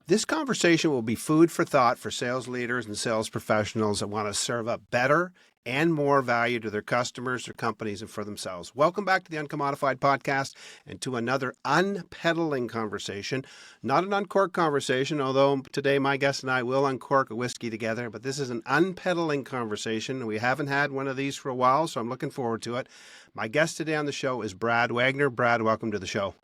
This conversation will be food for thought for sales leaders and sales professionals that want to serve up better and more value to their customers, their companies, and for themselves. Welcome back to the Uncommodified Podcast and to another unpeddling conversation. Not an uncork conversation, although today my guest and I will uncork a whiskey together, but this is an unpeddling conversation. We haven't had one of these for a while, so I'm looking forward to it. My guest today on the show is Brad Wagner. Brad, welcome to the show.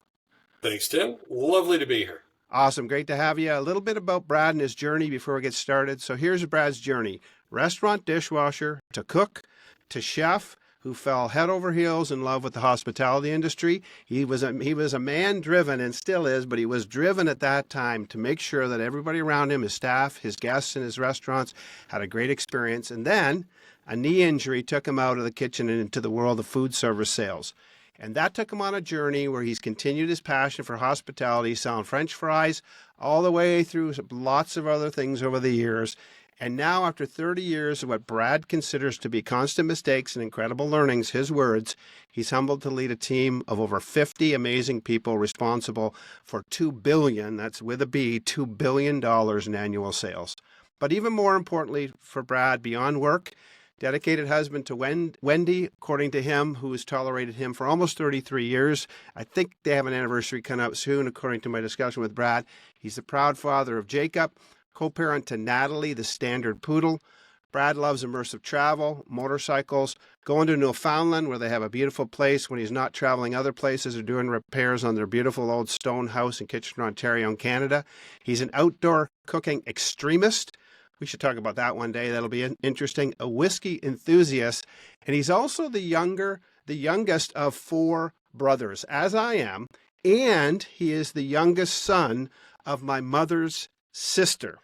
Thanks, Tim. Lovely to be here. Awesome. Great to have you. A little bit about Brad and his journey before we get started. So here's Brad's journey. Restaurant dishwasher to cook to chef who fell head over heels in love with the hospitality industry. He was a man driven and still is, but he was driven at that time to make sure that everybody around him, his staff, his guests in his restaurants had a great experience. And then a knee injury took him out of the kitchen and into the world of food service sales. And that took him on a journey where he's continued his passion for hospitality, selling French fries all the way through lots of other things over the years. And now, after 30 years of what Brad considers to be constant mistakes and incredible learnings, his words, he's humbled to lead a team of over 50 amazing people responsible for $2 billion, that's with a B, $2 billion in annual sales. But even more importantly for Brad, beyond work, dedicated husband to Wendy, according to him, who has tolerated him for almost 33 years. I think they have an anniversary coming up soon, according to my discussion with Brad. He's the proud father of Jacob, co-parent to Natalie, the standard poodle. Brad loves immersive travel, motorcycles, going to Newfoundland where they have a beautiful place when he's not traveling other places or doing repairs on their beautiful old stone house in Kitchener, Ontario, in Canada. He's an outdoor cooking extremist. We should talk about that one day. That'll be interesting. A whiskey enthusiast. And he's also the youngest of 4 brothers, as I am. And he is the youngest son of my mother's sister,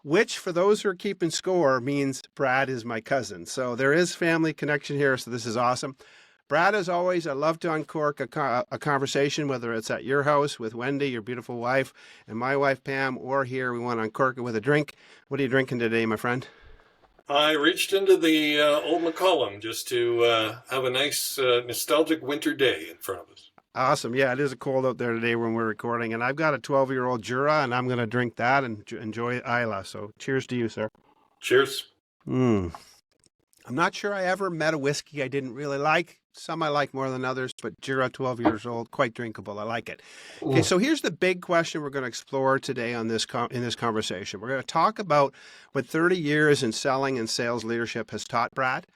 which, for those who are keeping score, means Brad is my cousin. So there is family connection here. So this is awesome. Brad, as always, I love to uncork a conversation, whether it's at your house with Wendy, your beautiful wife, and my wife, Pam, or here. We want to uncork it with a drink. What are you drinking today, my friend? I reached into the old McCollum just to have a nice nostalgic winter day in front of us. Awesome. Yeah, it is cold out there today when we're recording. And I've got a 12-year-old Jura, and I'm going to drink that and enjoy Isla. So cheers to you, sir. Cheers. I'm not sure I ever met a whiskey I didn't really like. Some I like more than others, but Jura, 12 years old, quite drinkable. I like it. Okay, so here's the big question we're going to explore today on this in this conversation. We're going to talk about what 30 years in selling and sales leadership has taught Brad.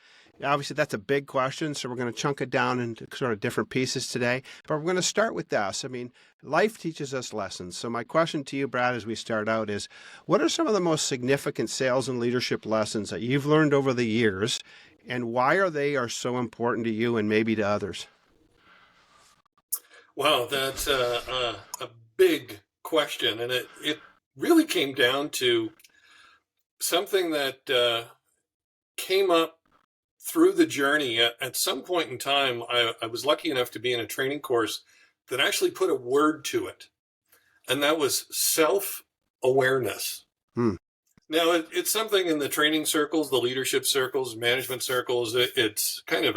Obviously, that's a big question, so we're going to chunk it down into sort of different pieces today. But we're going to start with this. I mean, life teaches us lessons. So my question to you, Brad, as we start out is, what are some of the most significant sales and leadership lessons that you've learned over the years, and why are they so important to you and maybe to others? Wow, that's a big question. And it really came down to something that came up through the journey. At some point in time, I was lucky enough to be in a training course that actually put a word to it, and that was self-awareness. Now, it's something in the training circles, the leadership circles, management circles, it's kind of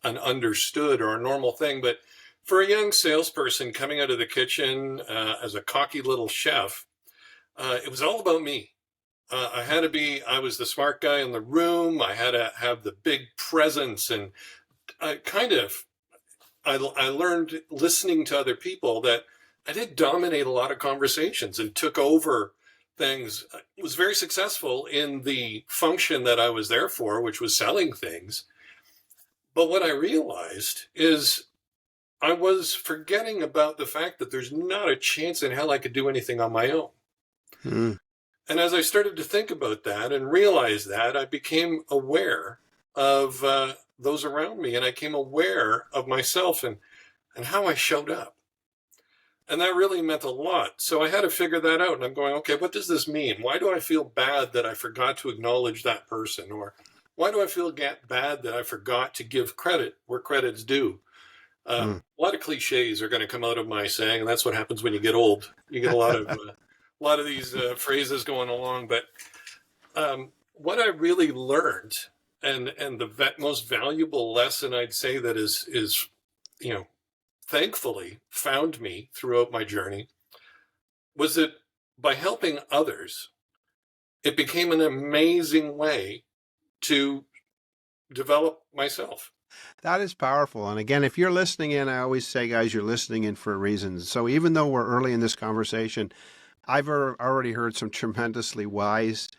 an understood or a normal thing. But for a young salesperson coming out of the kitchen as a cocky little chef, it was all about me. I was the smart guy in the room. I had to have the big presence. And I learned listening to other people that I did dominate a lot of conversations and took over things. I was very successful in the function that I was there for, which was selling things. But what I realized is I was forgetting about the fact that there's not a chance in hell I could do anything on my own. And as I started to think about that and realize that, I became aware of those around me, and I became aware of myself and how I showed up. And that really meant a lot. So I had to figure that out. And I'm going, okay, what does this mean? Why do I feel bad that I forgot to acknowledge that person? Or why do I feel bad that I forgot to give credit where credit's due? A lot of cliches are going to come out of my saying, and that's what happens when you get old. You get a lot of these phrases going along. But what I really learned, and the most valuable lesson I'd say that is thankfully found me throughout my journey, was that by helping others, it became an amazing way to develop myself. That is powerful. And again, if you're listening in, I always say, guys, you're listening in for a reason. So even though we're early in this conversation, I've already heard some tremendously wise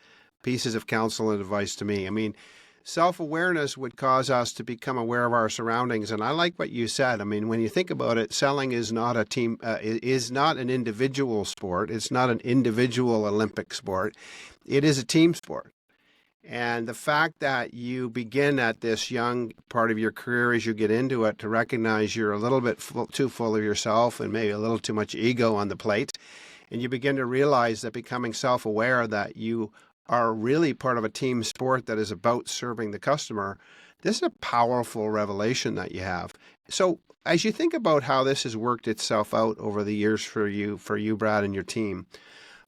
pieces of counsel and advice to me. I mean, self-awareness would cause us to become aware of our surroundings. And I like what you said. I mean, when you think about it, selling is not a team, is not an individual sport. It's not an individual Olympic sport. It is a team sport. And the fact that you begin at this young part of your career as you get into it to recognize you're a little bit too full of yourself and maybe a little too much ego on the plate, and you begin to realize that becoming self-aware that you are really part of a team sport that is about serving the customer, this is a powerful revelation that you have. So as you think about how this has worked itself out over the years for you, Brad, and your team,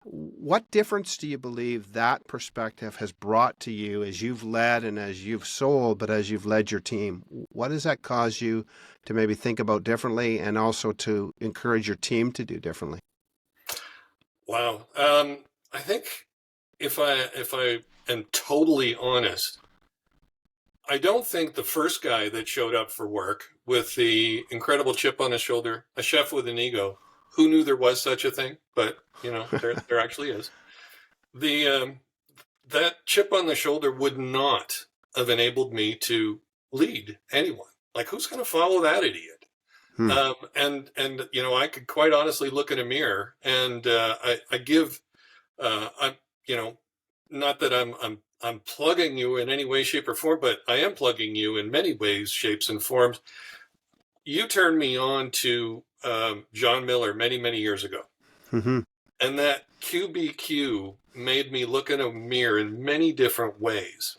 what difference do you believe that perspective has brought to you as you've led and as you've sold, but as you've led your team? What does that cause you to maybe think about differently and also to encourage your team to do differently? Wow. I think if I am totally honest, I don't think the first guy that showed up for work with the incredible chip on his shoulder, a chef with an ego, who knew there was such a thing, but there actually is. The that chip on the shoulder would not have enabled me to lead anyone. Like, who's going to follow that idiot? Hmm. And I could quite honestly look in a mirror, and I give, I'm not that I'm plugging you in any way, shape, or form, but I am plugging you in many ways, shapes, and forms. You turned me on to John Miller many years ago, Mm-hmm. and that QBQ made me look in a mirror in many different ways.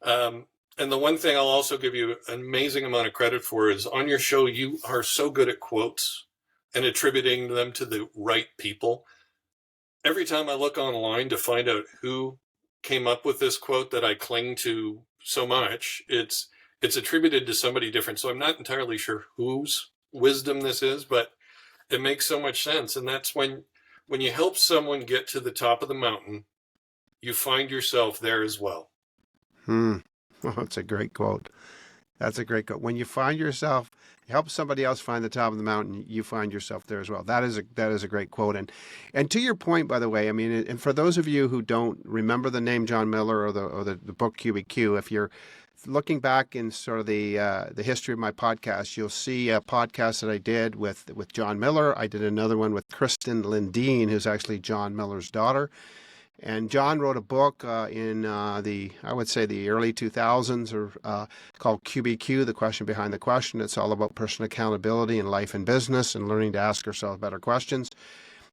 And the one thing I'll also give you an amazing amount of credit for is on your show, you are so good at quotes and attributing them to the right people. Every time I look online to find out who came up with this quote that I cling to so much, it's attributed to somebody different. So I'm not entirely sure whose wisdom this is, but it makes so much sense. And that's when you help someone get to the top of the mountain, you find yourself there as well. Oh, that's a great quote. That's a great quote. When you find yourself, help somebody else find the top of the mountain, you find yourself there as well. That is a great quote. And to your point, by the way, I mean, and for those of you who don't remember the name John Miller or the book QBQ, if you're looking back in sort of the history of my podcast, you'll see a podcast that I did with John Miller. I did another one with Kristen Lindeen, who's actually John Miller's daughter. And John wrote a book in I would say the early 2000s, or called QBQ, The Question Behind the Question. It's all about personal accountability in life and business and learning to ask ourselves better questions.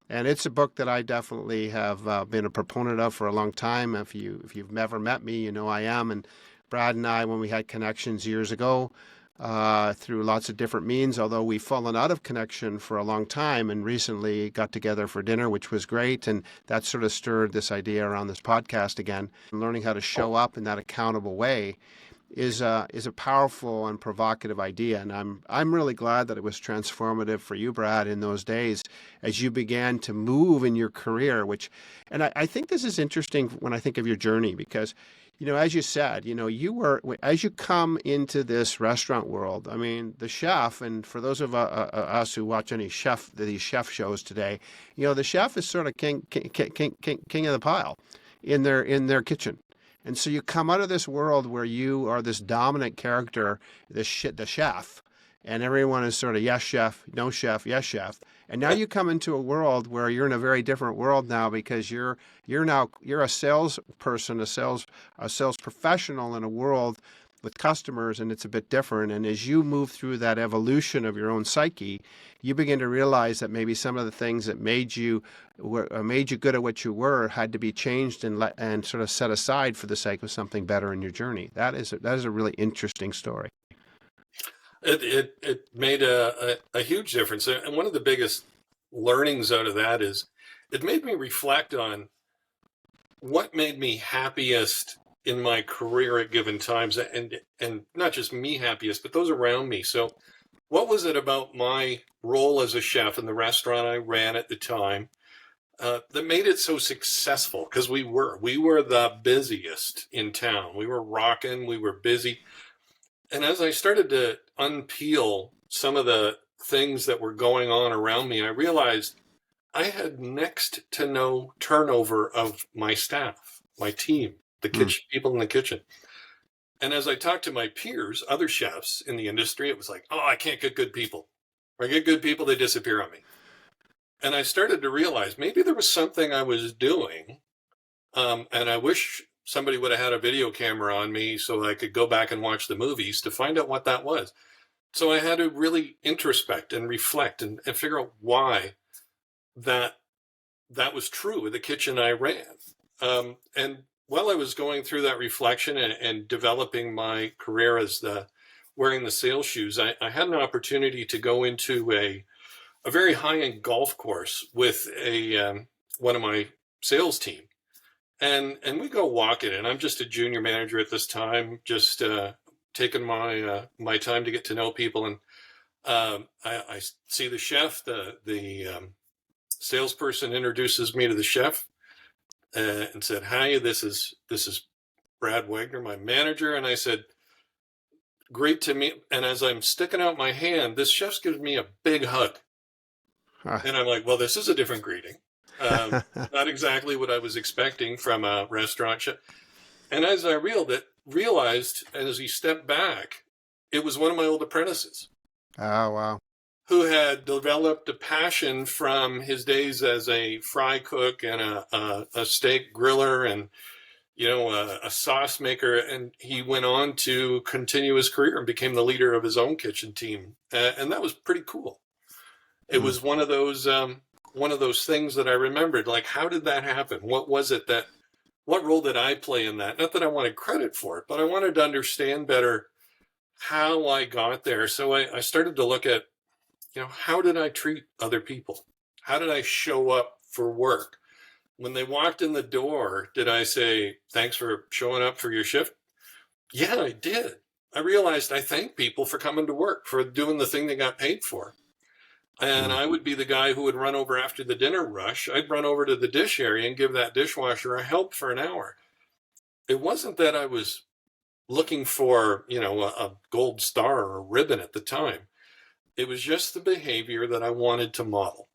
And it's a book that I definitely have been a proponent of for a long time. If you've never met me, you know I am. And Brad and I, when we had connections years ago, through lots of different means, although we've fallen out of connection for a long time and recently got together for dinner, which was great. And that sort of stirred this idea around this podcast again. Learning how to show up in that accountable way is a powerful and provocative idea. And I'm really glad that it was transformative for you, Brad, in those days as you began to move in your career, and I think this is interesting when I think of your journey, because as you said, as you come into this restaurant world, I mean, the chef, and for those of us who watch these chef shows today, the chef is sort of king of the pile in their kitchen. And so you come out of this world where you are this dominant character, the chef, and everyone is sort of, yes, chef, no chef, yes, chef. And now you come into a world where you're in a very different world now, because you're a salesperson, a sales professional in a world with customers, and it's a bit different. And as you move through that evolution of your own psyche, you begin to realize that maybe some of the things that made you good at what you were had to be changed and sort of set aside for the sake of something better in your journey. That is a really interesting story. It made a huge difference. And one of the biggest learnings out of that is it made me reflect on what made me happiest in my career at given times, and not just me happiest, but those around me. So what was it about my role as a chef in the restaurant I ran at the time that made it so successful, because we were the busiest in town. We were rocking, we were busy. And as I started to unpeel some of the things that were going on around me, I realized I had next to no turnover of my staff, my team, the Mm. kitchen people in the kitchen. And as I talked to my peers, other chefs in the industry, it was like, oh, I can't get good people. If I get good people, they disappear on me. And I started to realize maybe there was something I was doing. And I wish somebody would have had a video camera on me so I could go back and watch the movies to find out what that was. So I had to really introspect and reflect and figure out why that was true with the kitchen I ran. And while I was going through that reflection and developing my career as wearing the sales shoes, I had an opportunity to go into a very high-end golf course with one of my sales team. And we go walking, and I'm just a junior manager at this time, just taking my time to get to know people. And I see the chef, the salesperson introduces me to the chef and said, "Hi, this is Brad Wagner, my manager." And I said, "Great to meet." And as I'm sticking out my hand, this chef gives me a big hug. And I'm like, well, this is a different greeting. Not exactly what I was expecting from a restaurant chef. And as I realized, and as he stepped back, it was one of my old apprentices. Oh, wow. Who had developed a passion from his days as a fry cook and a steak griller and, a sauce maker. And he went on to continue his career and became the leader of his own kitchen team. And that was pretty cool. It was one of those things that I remembered, like, how did that happen? What was it what role did I play in that? Not that I wanted credit for it, but I wanted to understand better how I got there. So I started to look at, how did I treat other people? How did I show up for work? When they walked in the door, did I say, thanks for showing up for your shift? Yeah, I did. I realized I thanked people for coming to work, for doing the thing they got paid for. And I would be the guy who would run over after the dinner rush. I'd run over to the dish area and give that dishwasher a help for an hour. It wasn't that I was looking for, a gold star or a ribbon at the time. It was just the behavior that I wanted to model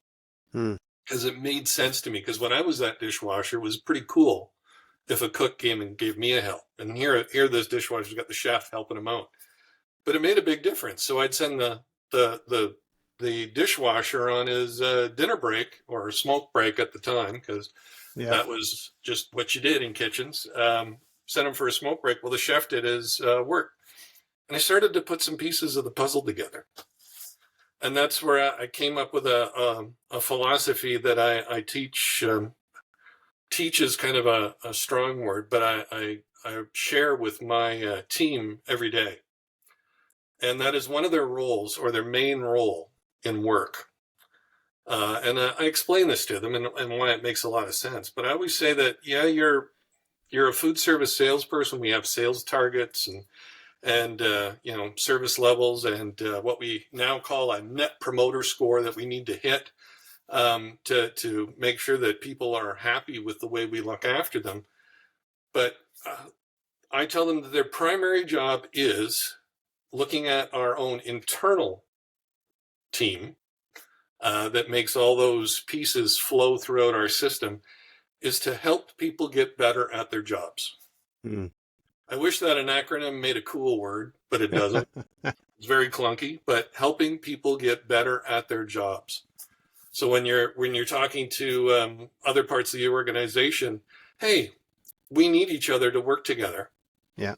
because it made sense to me. Because when I was that dishwasher, it was pretty cool if a cook came and gave me a help. And here this dishwasher's got the chef helping him out. But it made a big difference. So I'd send the dishwasher on his dinner break or smoke break at the time, because that was just what you did in kitchens. Sent him for a smoke break. Well, the chef did his work. And I started to put some pieces of the puzzle together. And that's where I came up with a philosophy that I teach. Teach is kind of a strong word, but I share with my team every day. And that is one of their roles, or their main role in work. And I explain this to them and why it makes a lot of sense. But I always say that, you're a food service salesperson. We have sales targets and service levels and what we now call a net promoter score that we need to hit to make sure that people are happy with the way we look after them. But I tell them that their primary job is looking at our own internal team that makes all those pieces flow throughout our system, is to help people get better at their jobs. I wish that an acronym made a cool word, but it doesn't. It's very clunky, but helping people get better at their jobs. So when you're talking to other parts of the organization, hey, we need each other to work together. Yeah.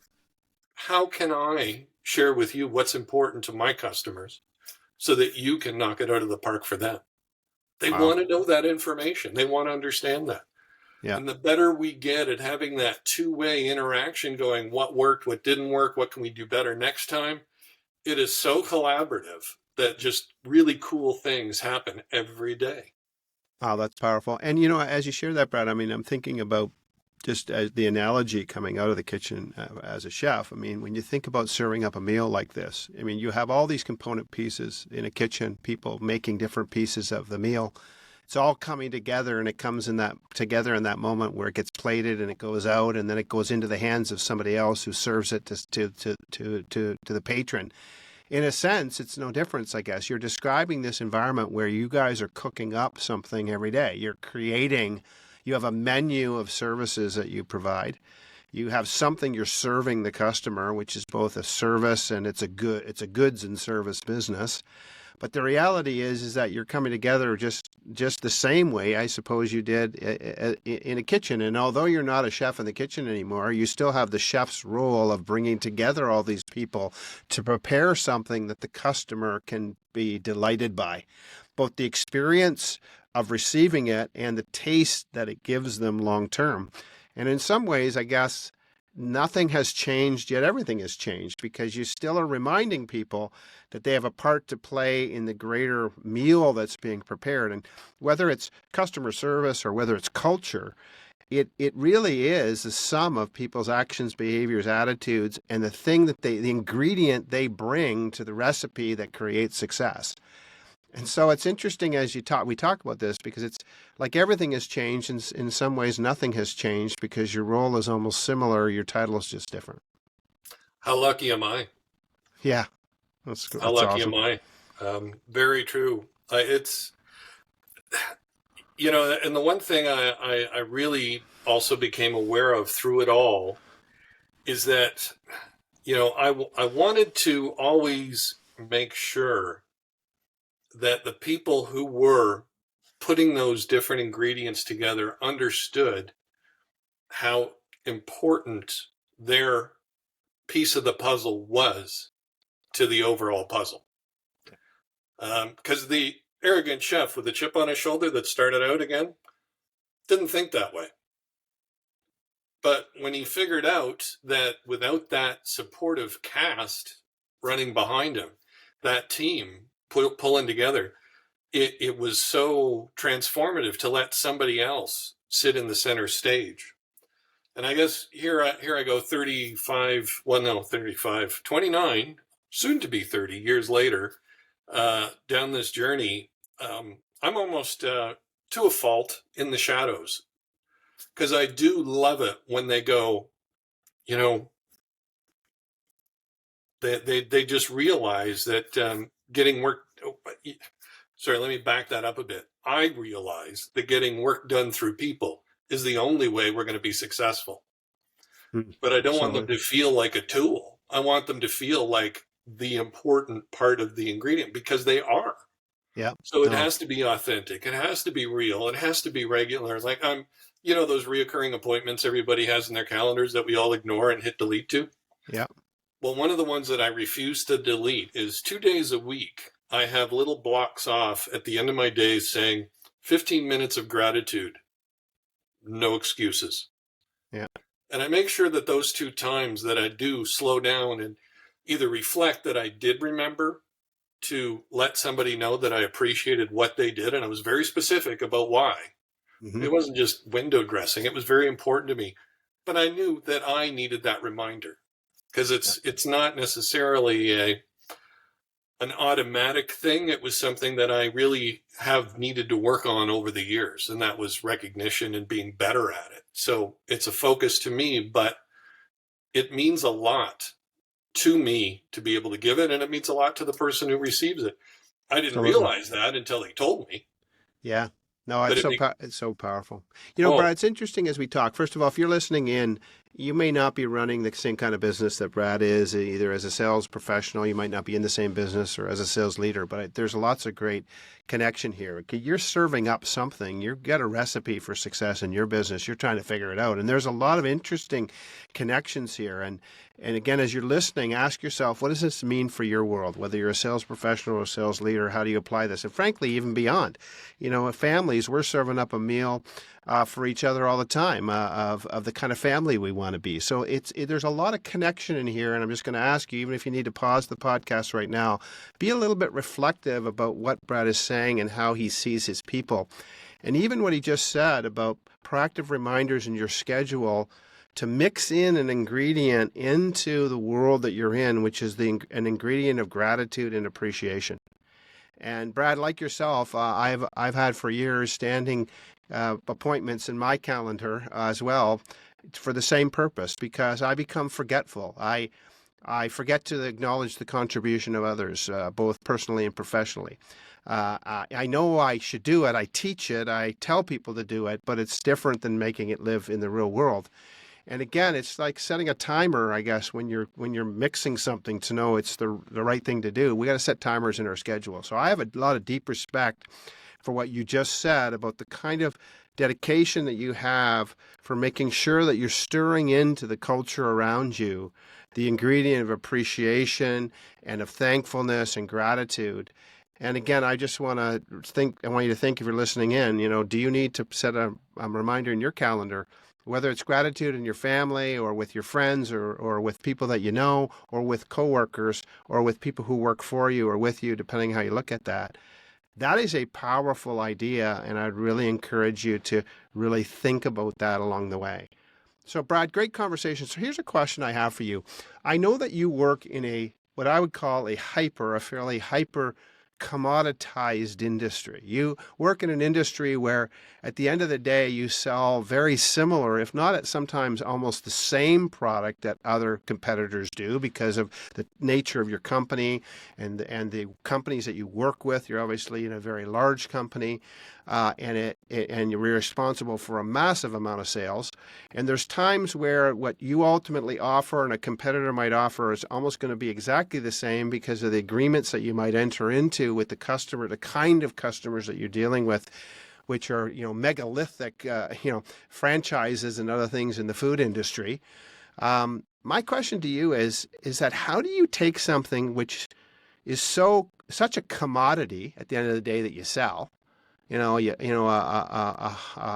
How can I share with you what's important to my customers so that you can knock it out of the park for them? They want to know that information. They want to understand that. Yeah. And the better we get at having that two-way interaction going, what worked, what didn't work, what can we do better next time? It is so collaborative that just really cool things happen every day. Wow, that's powerful. And, as you share that, Brad, I'm thinking about just as the analogy coming out of the kitchen as a chef. When you think about serving up a meal like this, you have all these component pieces in a kitchen, people making different pieces of the meal. it's all coming together, and it comes in that together in that moment where it gets plated and it goes out, and then it goes into the hands of somebody else who serves it to the patron. In a sense, it's no difference, I guess. You're describing this environment where you guys are cooking up something every day. You're creating, you have a menu of services that you provide. You have something you're serving the customer, which is both a service and it's a goods and service business. But the reality is that you're coming together just the same way, I suppose you did in a kitchen. And although you're not a chef in the kitchen anymore, you still have the chef's role of bringing together all these people to prepare something that the customer can be delighted by, both the experience of receiving it and the taste that it gives them long term. And in some ways, I guess, nothing has changed, yet everything has changed, because you still are reminding people that they have a part to play in the greater meal that's being prepared. And whether it's customer service or whether it's culture, it really is the sum of people's actions, behaviors, attitudes, and the ingredient they bring to the recipe that creates success. And so it's interesting as we talk about this, because it's like everything has changed, and in some ways nothing has changed because your role is almost similar. Your title is just different. How lucky am I? Yeah, How that's lucky awesome. am I? Very true. It's, and the one thing I really also became aware of through it all is that, I wanted to always make sure that the people who were putting those different ingredients together understood how important their piece of the puzzle was to the overall puzzle. Because the arrogant chef with a chip on his shoulder that started out again didn't think that way. But when he figured out that without that supportive cast running behind him, that team pulling together, it was so transformative to let somebody else sit in the center stage. And I guess here I go 29, soon to be 30 years later, down this journey. I'm almost to a fault in the shadows, because I do love it when they go, they just realize that getting work. Sorry, let me back that up a bit. I realize that getting work done through people is the only way we're going to be successful. But I don't want them Absolutely. to feel like a tool. I want them to feel like the important part of the ingredient, because they are. Yeah. So it No. has to be authentic. It has to be real. It has to be regular. Like those reoccurring appointments everybody has in their calendars that we all ignore and hit delete to. Yeah. Well, one of the ones that I refuse to delete is 2 days a week. I have little blocks off at the end of my day saying 15 minutes of gratitude, no excuses. Yeah. And I make sure that those 2 times that I do slow down and either reflect that I did remember to let somebody know that I appreciated what they did. And I was very specific about why. Mm-hmm. It wasn't just window dressing. It was very important to me. But I knew that I needed that reminder, because it's not necessarily an automatic thing. It was something that I really have needed to work on over the years, and that was recognition and being better at it. So it's a focus to me, but it means a lot to me to be able to give it, and it means a lot to the person who receives it. I didn't Absolutely. realize that until they told me. Yeah. No, But it's so powerful. oh, Brad, it's interesting as we talk. First of all, if you're listening in, you may not be running the same kind of business that Brad is, either as a sales professional. You might not be in the same business, or as a sales leader, but there's lots of great connection here. You're serving up something. You've got a recipe for success in your business. You're trying to figure it out. And there's a lot of interesting connections here. And again, as you're listening, ask yourself, what does this mean for your world? Whether you're a sales professional or a sales leader, how do you apply this? And frankly, even beyond, families, we're serving up a meal for each other all the time, of the kind of family we want to be. So there's a lot of connection in here. And I'm just going to ask you, even if you need to pause the podcast right now, be a little bit reflective about what Brad is saying and how he sees his people. And even what he just said about proactive reminders in your schedule to mix in an ingredient into the world that you're in, which is an ingredient of gratitude and appreciation. And Brad, like yourself, I've had for years standing appointments in my calendar as well for the same purpose, because I become forgetful. I forget to acknowledge the contribution of others, both personally and professionally. I know I should do it. I teach it. I tell people to do it, but it's different than making it live in the real world. And again, it's like setting a timer, I guess, when you're mixing something to know it's the right thing to do. We got to set timers in our schedule. So I have a lot of deep respect for what you just said about the kind of dedication that you have for making sure that you're stirring into the culture around you the ingredient of appreciation and of thankfulness and gratitude. And again, I just want to I want you to think, if you're listening in, do you need to set a reminder in your calendar, whether it's gratitude in your family or with your friends or with people that you know or with coworkers or with people who work for you or with you, depending how you look at that. That is a powerful idea, and I'd really encourage you to really think about that along the way. So, Brad, great conversation. So here's a question I have for you. I know that you work in what I would call a fairly hyper commoditized industry. You work in an industry where at the end of the day, you sell very similar, if not at sometimes almost the same product that other competitors do because of the nature of your company and the companies that you work with. You're obviously in a very large company, and you're responsible for a massive amount of sales. And there's times where what you ultimately offer and a competitor might offer is almost going to be exactly the same because of the agreements that you might enter into with the customer, the kind of customers that you're dealing with, which are megalithic franchises and other things in the food industry. My question to you is that how do you take something which is such a commodity at the end of the day that you sell? A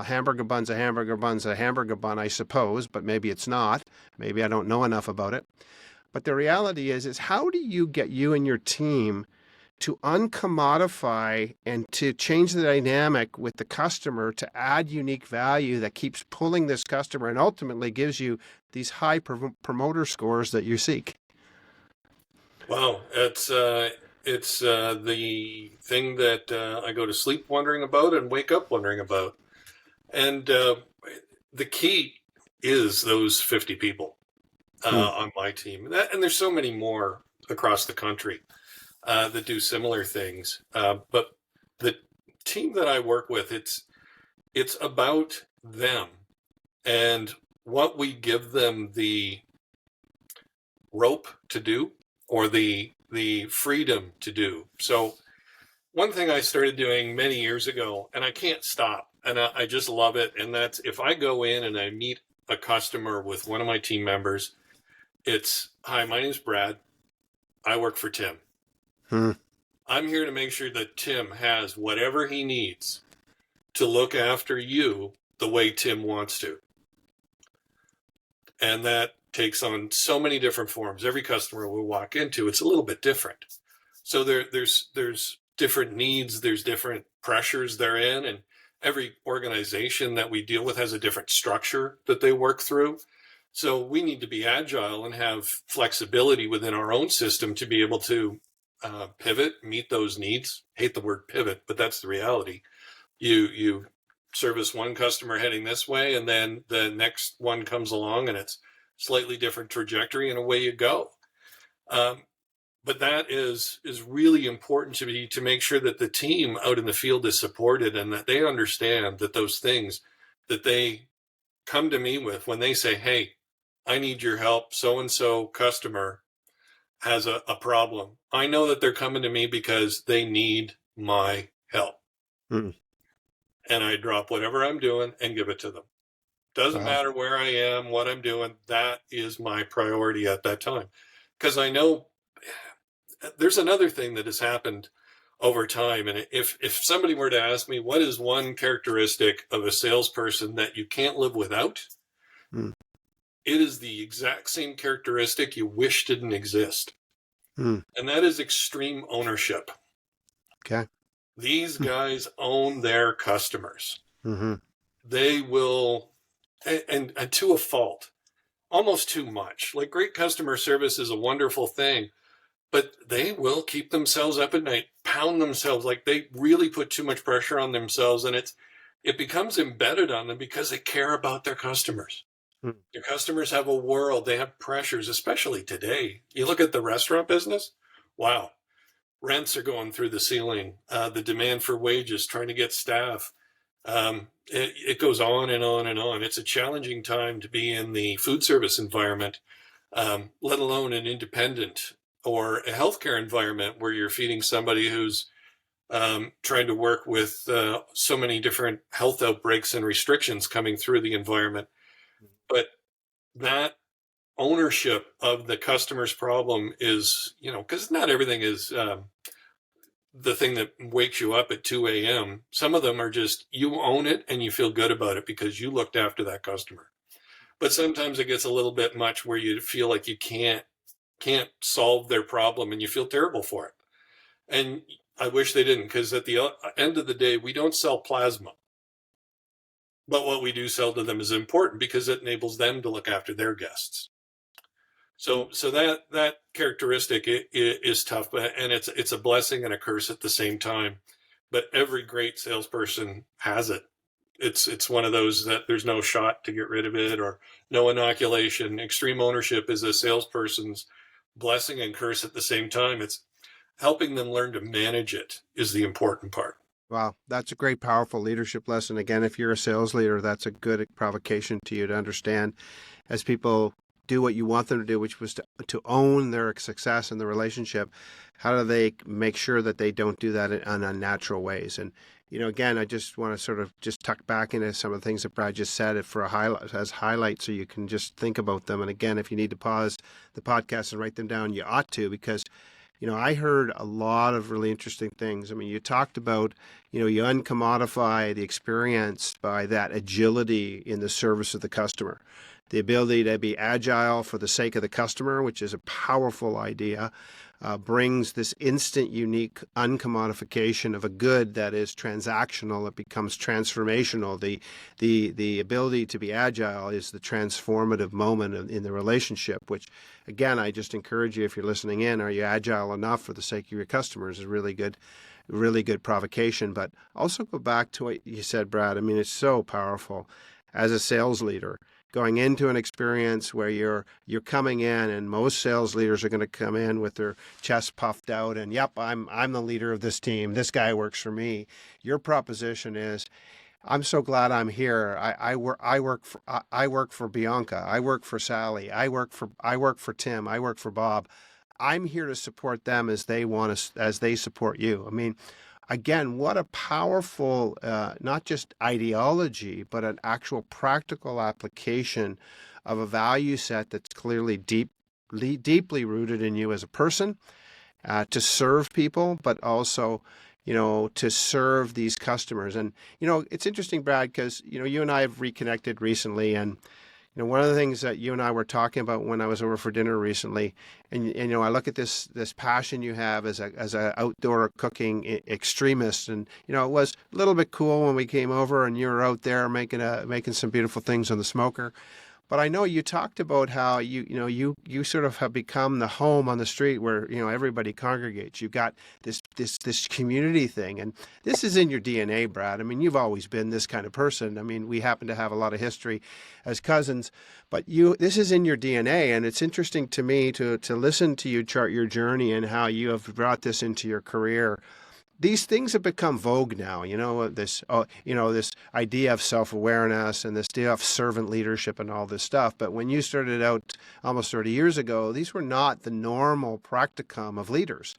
hamburger bun's a hamburger bun's a hamburger bun, I suppose, but maybe it's not. Maybe I don't know enough about it. But the reality is how do you get you and your team to uncommodify and to change the dynamic with the customer to add unique value that keeps pulling this customer and ultimately gives you these high promoter scores that you seek? Well, it's the thing that I go to sleep wondering about and wake up wondering about. And the key is those 50 people on my team. And there's so many more across the country that do similar things. But the team that I work with, it's about them and what we give them the rope to do or the freedom to do. So one thing I started doing many years ago, and I can't stop, and I just love it, and that's if I go in and I meet a customer with one of my team members, it's, hi, my name's Brad. I work for Tim. I'm here to make sure that Tim has whatever he needs to look after you the way Tim wants to. And that takes on so many different forms. Every customer we walk into, it's a little bit different. So there's different needs, there's different pressures they're in, and every organization that we deal with has a different structure that they work through. So we need to be agile and have flexibility within our own system to be able to pivot, meet those needs. Hate the word pivot, but that's the reality. You service one customer heading this way, and then the next one comes along and it's slightly different trajectory, and away you go. But that is really important to make sure that the team out in the field is supported and that they understand that those things that they come to me with when they say, hey, I need your help, so-and-so customer has a problem. I know that they're coming to me because they need my help. And I drop whatever I'm doing and give it to them. Doesn't matter where I am, what I'm doing. That is my priority at that time. Because I know there's another thing that has happened over time. And if somebody were to ask me, what is one characteristic of a salesperson that you can't live without? It is the exact same characteristic you wish didn't exist. And that is extreme ownership. Okay. These guys own their customers. They will, and to a fault, almost too much. Like, great customer service is a wonderful thing, but they will keep themselves up at night, pound themselves, like they really put too much pressure on themselves, and it becomes embedded on them because they care about their customers. Mm. Your customers have a world, they have pressures, especially today. You look at the restaurant business, wow, rents are going through the ceiling, the demand for wages, trying to get staff. It goes on and on and on. It's a challenging time to be in the food service environment, let alone an independent or a healthcare environment where you're feeding somebody who's trying to work with so many different health outbreaks and restrictions coming through the environment. But that ownership of the customer's problem is, because not everything is the thing that wakes you up at 2 a.m. Some of them are just, you own it and you feel good about it because you looked after that customer. But sometimes it gets a little bit much where you feel like you can't solve their problem and you feel terrible for it. And I wish they didn't, because at the end of the day, we don't sell plasma. But what we do sell to them is important because it enables them to look after their guests. So that characteristic is tough, and it's a blessing and a curse at the same time. But every great salesperson has it. It's one of those that there's no shot to get rid of it or no inoculation. Extreme ownership is a salesperson's blessing and curse at the same time. It's helping them learn to manage it is the important part. Wow, that's a great, powerful leadership lesson. Again, if you're a sales leader, that's a good provocation to you to understand as people do what you want them to do, which was to own their success in the relationship. How do they make sure that they don't do that in unnatural ways? And, again, I just want to sort of just tuck back into some of the things that Brad just said for a highlight, as highlights, so you can just think about them. And again, if you need to pause the podcast and write them down, you ought to, because I heard a lot of really interesting things. I mean, you talked about, you uncommodify the experience by that agility in the service of the customer, the ability to be agile for the sake of the customer, which is a powerful idea, brings this instant, unique uncommodification of a good that is transactional. It becomes transformational. The ability to be agile is the transformative moment in the relationship, which, again, I just encourage you, if you're listening in, are you agile enough for the sake of your customers, is really good provocation. But also go back to what you said, Brad. I mean, it's so powerful as a sales leader, going into an experience where you're coming in, and most sales leaders are going to come in with their chest puffed out and, yep, I'm the leader of this team. This guy works for me. Your proposition is, I'm so glad I'm here. I work for Bianca. I work for Sally. I work for Tim. I work for Bob. I'm here to support them as they support you. I mean, again, what a powerful, not just ideology, but an actual practical application of a value set that's clearly deeply rooted in you as a person, to serve people, but also, to serve these customers. And, it's interesting, Brad, because, you and I have reconnected recently, and one of the things that you and I were talking about when I was over for dinner recently, and I look at this passion you have as a outdoor cooking extremist, and it was a little bit cool when we came over and you were out there making some beautiful things on the smoker. But I know you talked about how you sort of have become the home on the street where everybody congregates. You've got this community thing, and this is in your DNA, Brad. I mean, you've always been this kind of person. I mean, we happen to have a lot of history as cousins, but this is in your DNA, and it's interesting to me to listen to you chart your journey and how you have brought this into your career. These things have become vogue now, this idea of self-awareness and this idea of servant leadership and all this stuff. But when you started out almost 30 years ago, these were not the normal practicum of leaders.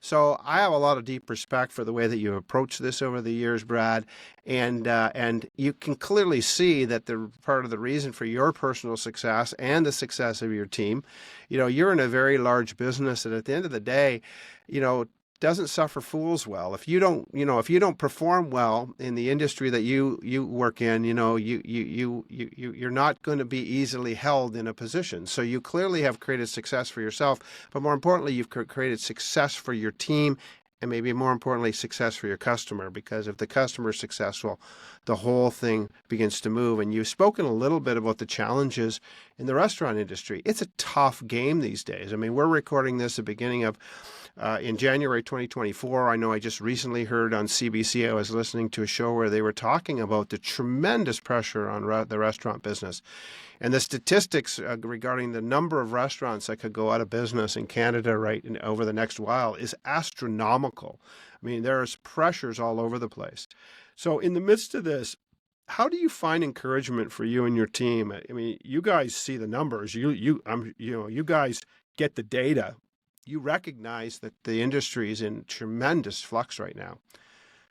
So I have a lot of deep respect for the way that you approach this over the years, Brad, and you can clearly see that the part of the reason for your personal success and the success of your team, you're in a very large business, and at the end of the day, doesn't suffer fools well. If you don't perform well in the industry that you work in, you're not going to be easily held in a position. So you clearly have created success for yourself, but more importantly, you've created success for your team and maybe more importantly, success for your customer. Because if the customer is successful, the whole thing begins to move. And you've spoken a little bit about the challenges in the restaurant industry. It's a tough game these days. I mean, we're recording this at the beginning of in January 2024. I know I just recently heard on CBC, I was listening to a show where they were talking about the tremendous pressure on the restaurant business. And the statistics regarding the number of restaurants that could go out of business in Canada over the next while is astronomical. I mean, there's pressures all over the place. So in the midst of this, how do you find encouragement for you and your team? I mean, you guys see the numbers. You guys get the data. You recognize that the industry is in tremendous flux right now.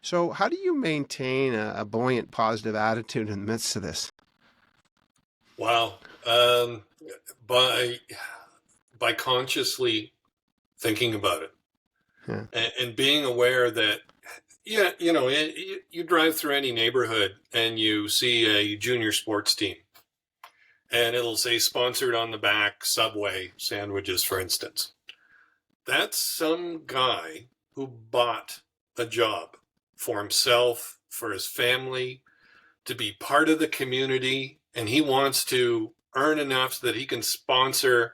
So how do you maintain a buoyant, positive attitude in the midst of this? Wow. By consciously thinking about it, Yeah. and being aware that, yeah, you drive through any neighborhood and you see a junior sports team, and it'll say sponsored on the back, Subway sandwiches, for instance. That's some guy who bought a job for himself, for his family, to be part of the community, and he wants to earn enough so that he can sponsor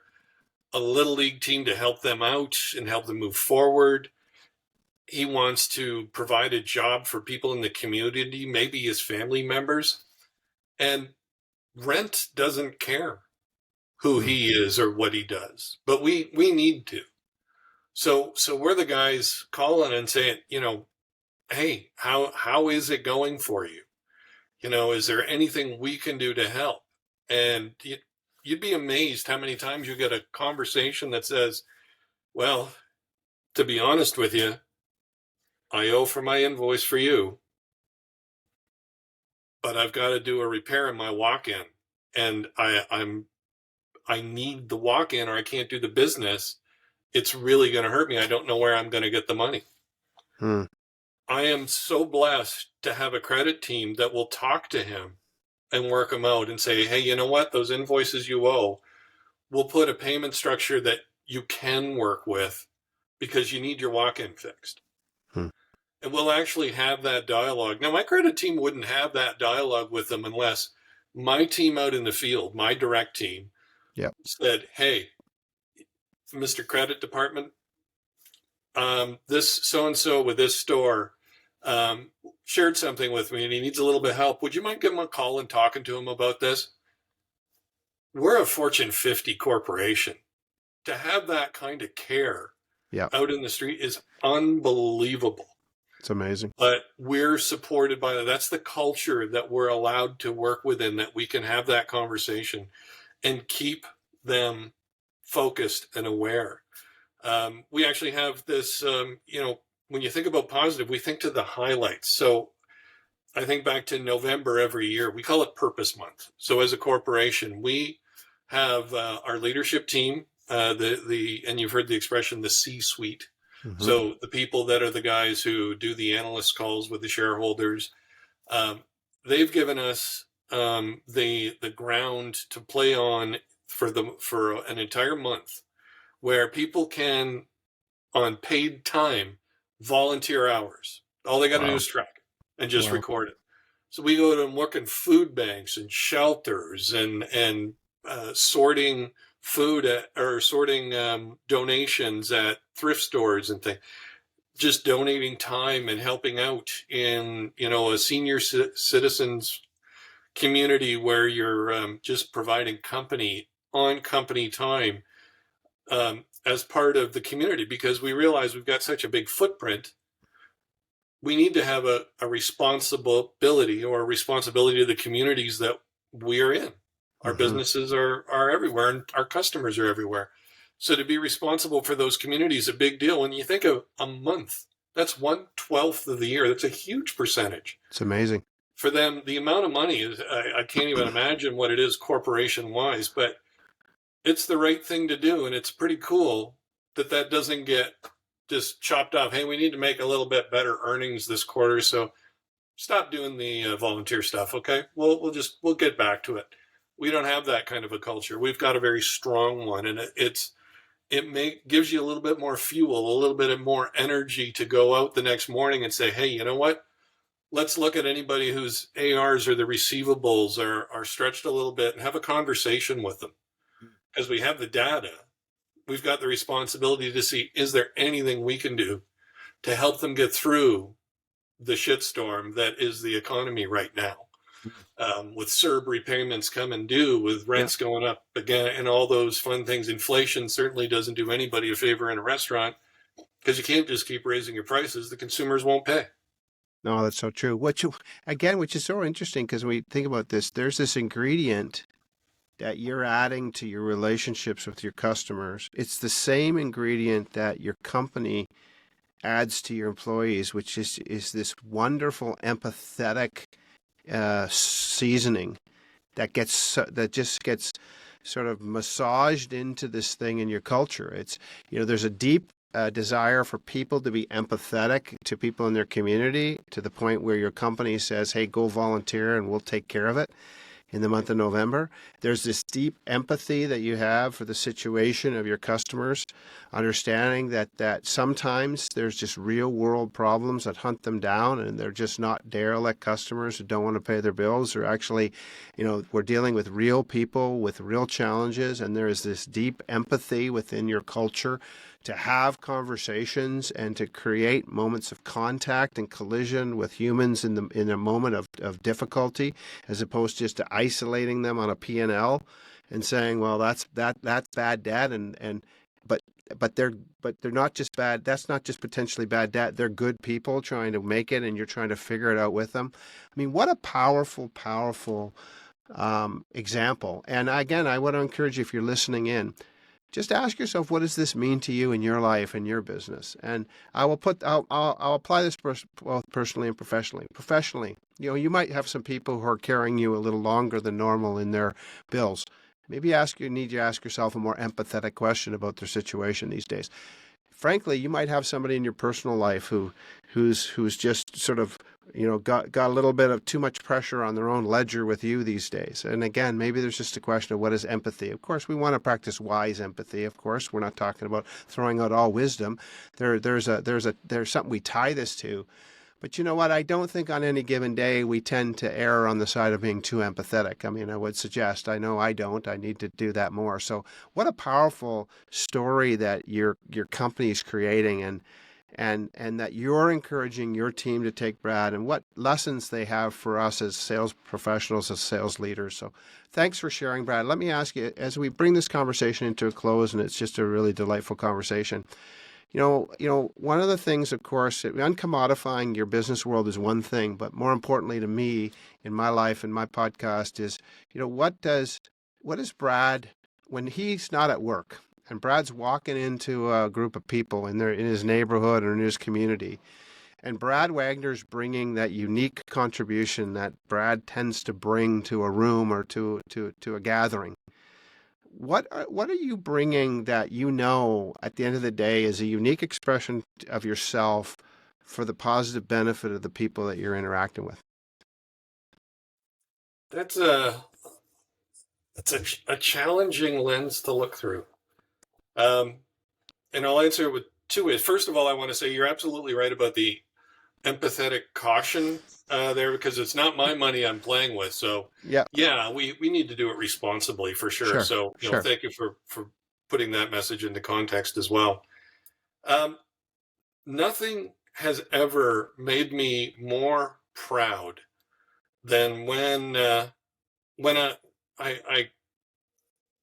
a little league team to help them out and help them move forward. He wants to provide a job for people in the community, maybe his family members. And rent doesn't care who he is or what he does, but we need to. So we're the guys calling and saying, hey, how is it going for you? Is there anything we can do to help? And you'd be amazed how many times you get a conversation that says, well, to be honest with you, I owe for my invoice for you, but I've got to do a repair in my walk-in, and I need the walk-in or I can't do the business. It's really going to hurt me. I don't know where I'm going to get the money. I am so blessed to have a credit team that will talk to him and work him out and say, hey, you know what? Those invoices you owe, we'll put a payment structure that you can work with because you need your walk-in fixed. And we'll actually have that dialogue. Now, my credit team wouldn't have that dialogue with them unless my team out in the field, my direct team, said, hey, Mr. Credit Department, this so-and-so with this store shared something with me and he needs a little bit of help. Would you mind giving him a call and talking to him about this? We're a Fortune 50 corporation. To have that kind of care out in the street is unbelievable. It's amazing. But we're supported by that. That's the culture that we're allowed to work within, that we can have that conversation and keep them focused and aware. We actually have this, when you think about positive, we think to the highlights. So I think back to November every year. We call it Purpose Month. So as a corporation, we have our leadership team, and you've heard the expression, the C-suite. Mm-hmm. So the people that are the guys who do the analyst calls with the shareholders, they've given us the ground to play on for an entire month, where people can, on paid time, volunteer hours. All they got to do is track and just record it. So we go to work in food banks and shelters and sorting food or sorting donations at thrift stores and things. Just donating time and helping out in a senior citizens community where you're just providing company time as part of the community, because we realize we've got such a big footprint. We need to have a responsibility to the communities that we are in. Our businesses are everywhere and our customers are everywhere. So to be responsible for those communities is a big deal. When you think of a month, that's 1/12 of the year. That's a huge percentage. It's amazing. For them, the amount of money is, I can't even imagine what it is corporation-wise, but it's the right thing to do. And it's pretty cool that doesn't get just chopped off. Hey, we need to make a little bit better earnings this quarter, so stop doing the volunteer stuff, okay? We'll get back to it. We don't have that kind of a culture. We've got a very strong one, and it's gives you a little bit more fuel, a little bit more energy to go out the next morning and say, hey, you know what? Let's look at anybody whose ARs or the receivables are stretched a little bit and have a conversation with them. Because we have the data, we've got the responsibility to see, is there anything we can do to help them get through the shitstorm that is the economy right now? With CERB repayments coming due, with rents going up again, and all those fun things. Inflation certainly doesn't do anybody a favor in a restaurant, because you can't just keep raising your prices. The consumers won't pay. No, that's so true. Which is so interesting, because when we think about this, there's this ingredient that you're adding to your relationships with your customers. It's the same ingredient that your company adds to your employees, which is this wonderful empathetic seasoning that just gets sort of massaged into this thing in your culture. It's, there's a deep desire for people to be empathetic to people in their community, to the point where your company says, hey, go volunteer and we'll take care of it in the month of November. There's this deep empathy that you have for the situation of your customers, understanding that sometimes there's just real world problems that hunt them down, and they're just not derelict customers who don't want to pay their bills. They're actually, we're dealing with real people with real challenges, and there is this deep empathy within your culture to have conversations and to create moments of contact and collision with humans in a moment of difficulty, as opposed to just to isolating them on a P&L and saying, well, that's bad debt, but they're not just bad. That's not just potentially bad debt. They're good people trying to make it, and you're trying to figure it out with them. I mean, what a powerful example. And again, I want to encourage you, if you're listening in, just ask yourself, what does this mean to you in your life and your business? And I'll apply this both personally and professionally. Professionally, you might have some people who are carrying you a little longer than normal in their bills. Maybe you need to ask yourself a more empathetic question about their situation these days. Frankly, you might have somebody in your personal life who's just sort of got a little bit of too much pressure on their own ledger with you these days. And again, maybe there's just a question of what is empathy. Of course, we want to practice wise empathy. Of course, we're not talking about throwing out all wisdom. There's something we tie this to. But you know what? I don't think on any given day we tend to err on the side of being too empathetic. I mean, I would suggest, I know I don't. I need to do that more. So what a powerful story that your company is creating, and that you're encouraging your team to take, Brad, and what lessons they have for us as sales professionals, as sales leaders. So thanks for sharing, Brad. Let me ask you, as we bring this conversation into a close, and it's just a really delightful conversation, one of the things, of course, uncommodifying your business world is one thing, but more importantly to me in my life and my podcast is, what does Brad, when he's not at work and Brad's walking into a group of people in his neighborhood or in his community, and Brad Wagner's bringing that unique contribution that Brad tends to bring to a room or to a gathering, what are you bringing that at the end of the day is a unique expression of yourself for the positive benefit of the people that you're interacting with? That's a challenging lens to look through. And I'll answer with two ways. First of all, I want to say you're absolutely right about the empathetic caution there, because it's not my money I'm playing with. So yeah, we need to do it responsibly for sure. So thank you for putting that message into context as well. Nothing has ever made me more proud than when I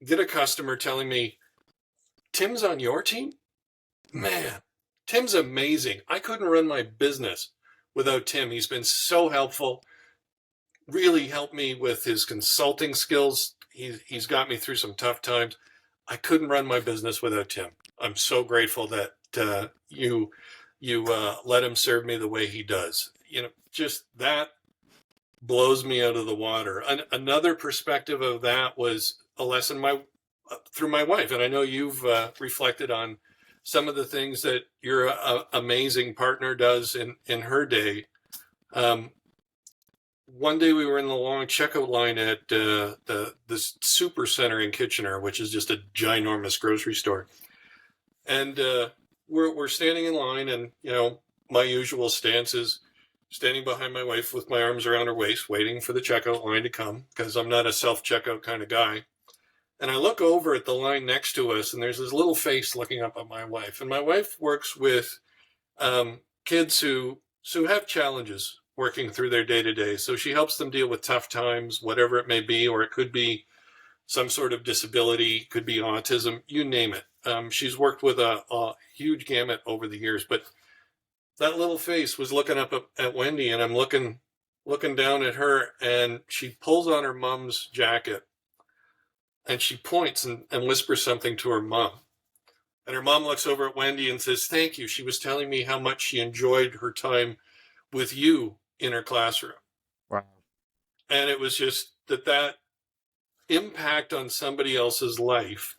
get a customer telling me, Tim's on your team? Man, Tim's amazing. I couldn't run my business without Tim. He's been so helpful, really helped me with his consulting skills. He's got me through some tough times. I couldn't run my business without Tim. I'm so grateful that you let him serve me the way he does. Just that blows me out of the water. Another perspective of that was a lesson through my wife. And I know you've reflected on some of the things that your amazing partner does in her day. One day we were in the long checkout line at this super center in Kitchener, which is just a ginormous grocery store. And we're standing in line, and my usual stance is standing behind my wife with my arms around her waist, waiting for the checkout line to come, because I'm not a self-checkout kind of guy. And I look over at the line next to us, and there's this little face looking up at my wife. And my wife works with kids who have challenges working through their day-to-day. So she helps them deal with tough times, whatever it may be, or it could be some sort of disability, could be autism, you name it. She's worked with a huge gamut over the years, but that little face was looking up at Wendy, and I'm looking down at her, and she pulls on her mom's jacket, and she points and whispers something to her mom. And her mom looks over at Wendy and says, "Thank you. She was telling me how much she enjoyed her time with you in her classroom." Wow. And it was just that impact on somebody else's life.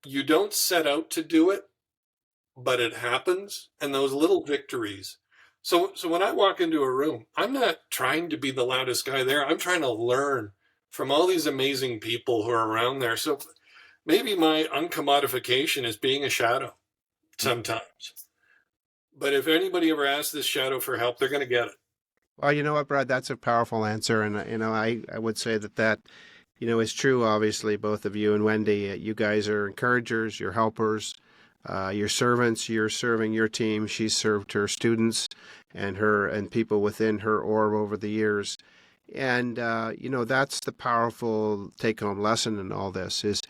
You don't set out to do it, but it happens. And those little victories. So when I walk into a room, I'm not trying to be the loudest guy there. I'm trying to learn from all these amazing people who are around there. So maybe my uncommodification is being a shadow sometimes. But if anybody ever asks this shadow for help, they're going to get it. Well, you know what, Brad, that's a powerful answer. And, I would say that is true, obviously, both of you and Wendy. You guys are encouragers, you're helpers, you're servants, you're serving your team. She's served her students and people within her orb over the years. And, that's the powerful take-home lesson in all this is,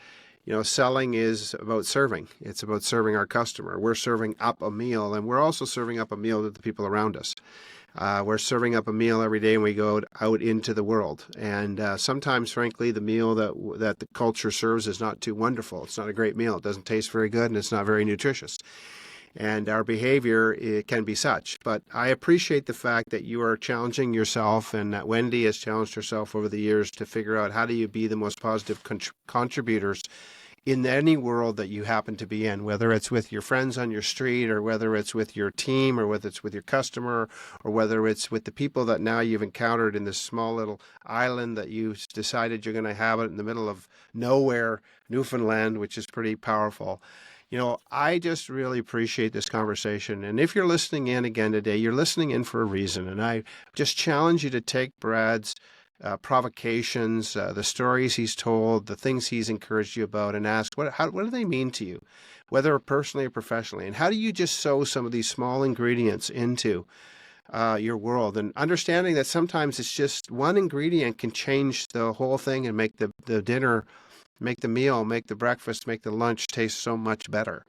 selling is about serving. It's about serving our customer. We're serving up a meal, and we're also serving up a meal to the people around us. We're serving up a meal every day when we go out into the world. And sometimes, frankly, the meal that the culture serves is not too wonderful. It's not a great meal. It doesn't taste very good, and it's not very nutritious. And our behavior, it can be such. But I appreciate the fact that you are challenging yourself, and that Wendy has challenged herself over the years to figure out how do you be the most positive contributors in any world that you happen to be in, whether it's with your friends on your street, or whether it's with your team, or whether it's with your customer, or whether it's with the people that now you've encountered in this small little island that you decided you're going to have it in the middle of nowhere, Newfoundland, which is pretty powerful. I just really appreciate this conversation. And if you're listening in again today, you're listening in for a reason. And I just challenge you to take Brad's provocations, the stories he's told, the things he's encouraged you about, and ask, what do they mean to you, whether personally or professionally? And how do you just sow some of these small ingredients into your world? And understanding that sometimes it's just one ingredient can change the whole thing and make the dinner, make the meal, make the breakfast, make the lunch taste so much better.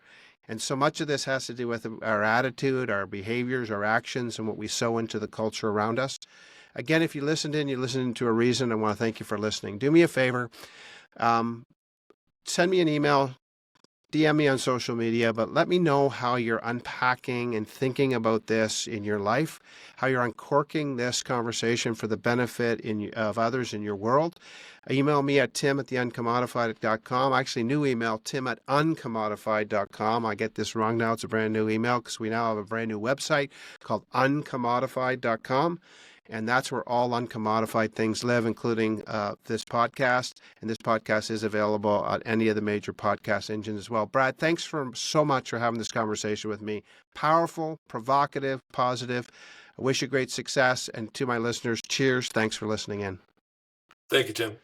And so much of this has to do with our attitude, our behaviors, our actions, and what we sow into the culture around us. Again, if you listened to a reason. I want to thank you for listening. Do me a favor. Send me an email, DM me on social media, but let me know how you're unpacking and thinking about this in your life, how you're uncorking this conversation for the benefit of others in your world. Email me at tim@theuncommodified.com. Actually, new email, tim@uncommodified.com. I get this wrong now. It's a brand new email because we now have a brand new website called uncommodified.com. And that's where all uncommodified things live, including this podcast. And this podcast is available on any of the major podcast engines as well. Brad, thanks so much for having this conversation with me. Powerful, provocative, positive. I wish you great success. And to my listeners, cheers. Thanks for listening in. Thank you, Tim.